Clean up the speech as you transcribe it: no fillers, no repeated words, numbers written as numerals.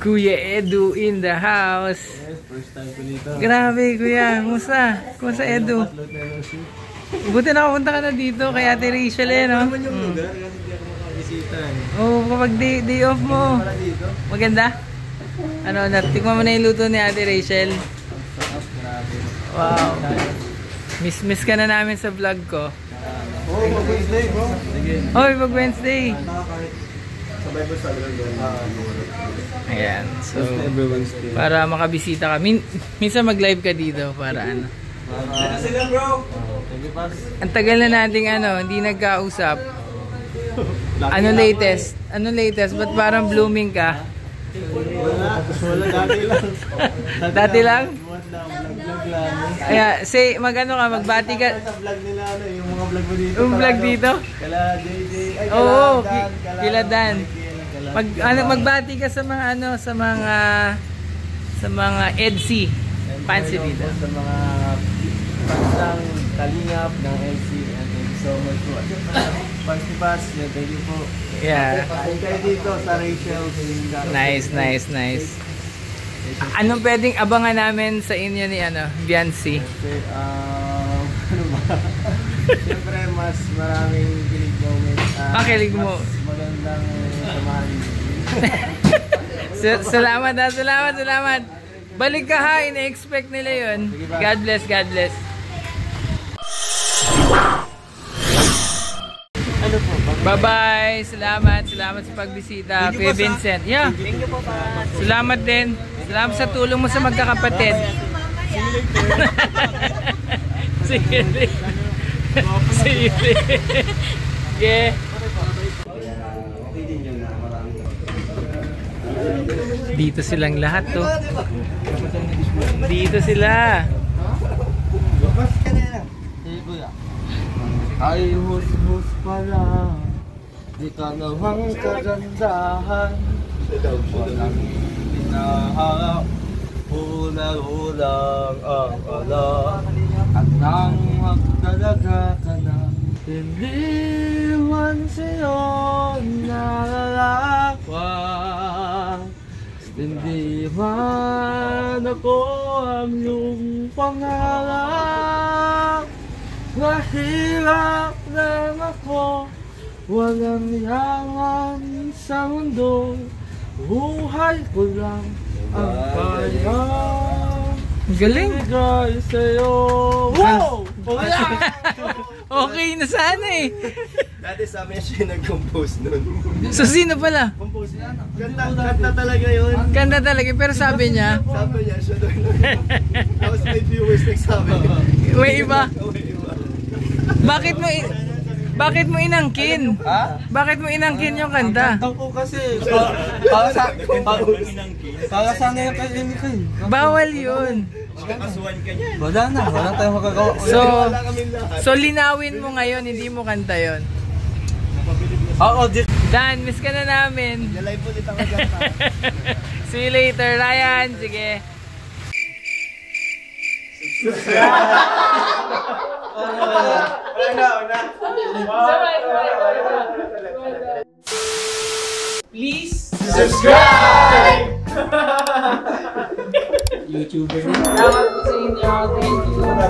Kuya Edu in the house. Yes, first time ko dito. Grabe kuya, kumusta? Kumusta Edu? Buti nakapunta ka na dito kay Ate Rachel eh, no? Naman yung lugar kasi di ako makabisita eh. Oo, kapag day off mo. Maganda? Ano, natikman mo na yung luto ni Ate Rachel? Sarap, grabe. Wow. Miss ka na namin sa vlog ko. Oh, mag-Wednesday bro. Sige. Hoy, mag-Wednesday. Sabay ba sa vlog? Ayan, so Every Wednesday. para makabisita ka. Minsan mag-live ka dito para ano. Ano sila bro? Thank you, Pas. Ang tagal na nating ano, hindi nagkausap. Ano latest? Ano latest? Ba't parang blooming ka? Wala, dati lang. Dati lang? Vlog lang. Kaya, say, mag-ano ka, magbati ka. Sa vlog nila, ano, yung mga vlog mo dito. Yung vlog dito? Kala JJ, ay Oo, Dan, kila Dan. Magbati ka sa mga ano, sa mga EDC. Fancy dito. Sa mga fans ng Kalingap, ng LC, and thank you so much po. Fans ni Pas, thank you po. Yeah. Kain kayo dito sa Rachel. Nice. Anong pwedeng abangan namin sa inyo ni ano, Biancy? Ano ba? Siyempre, mas maraming kilig moments. Kilig mo. Mas magandang samahan. Salamat. Balik ka ha, ina-expect nila yun. God bless. Ano po? Bye-bye. Salamat sa pagbisita. Kuya Vincent. Yeah. Thank you po, Pa. Salamat din. Salamat sa tulong mo sa magkakapatid. Sige. Yeah. Dito silang lahat to. Dito sila. Ay, hus pala. Di ka namang kagandahan. Walang pinaharap. Ulang-ulang ang ala. At nang magdalaga ka na, iniwan sa'yo nalalakwa. Hindi man ako ang iyong pangarap. Mahirap lang ako, walang yaman sa mundo. Buhay ko lang ang kaya. Galing. Ibigay sa'yo. Wow! Okay na sana eh. Dati sa amin siya nag-compose nun. So sino pala? Compose yan. Kanta talaga yun. Kanta talaga pero sabi niya. Sabi niya siya doon. Tapos may viewers nagsabi. May iba. May iba. Bakit mo inangkin? Ha? Bakit mo inangkin yung kanta? Kanta ko kasi. Para sana yung kay. Bawal yun. Kakasuhan ka niyan. Wala tayong magagawa. So linawin mo ngayon, hindi mo kanta yun. Oo, Dan, miss ka na namin. live ulit ako dyan. See you later, Ryan. Sige. Please Subscribe! YouTuber. Salamat po sa inyo. Thank you.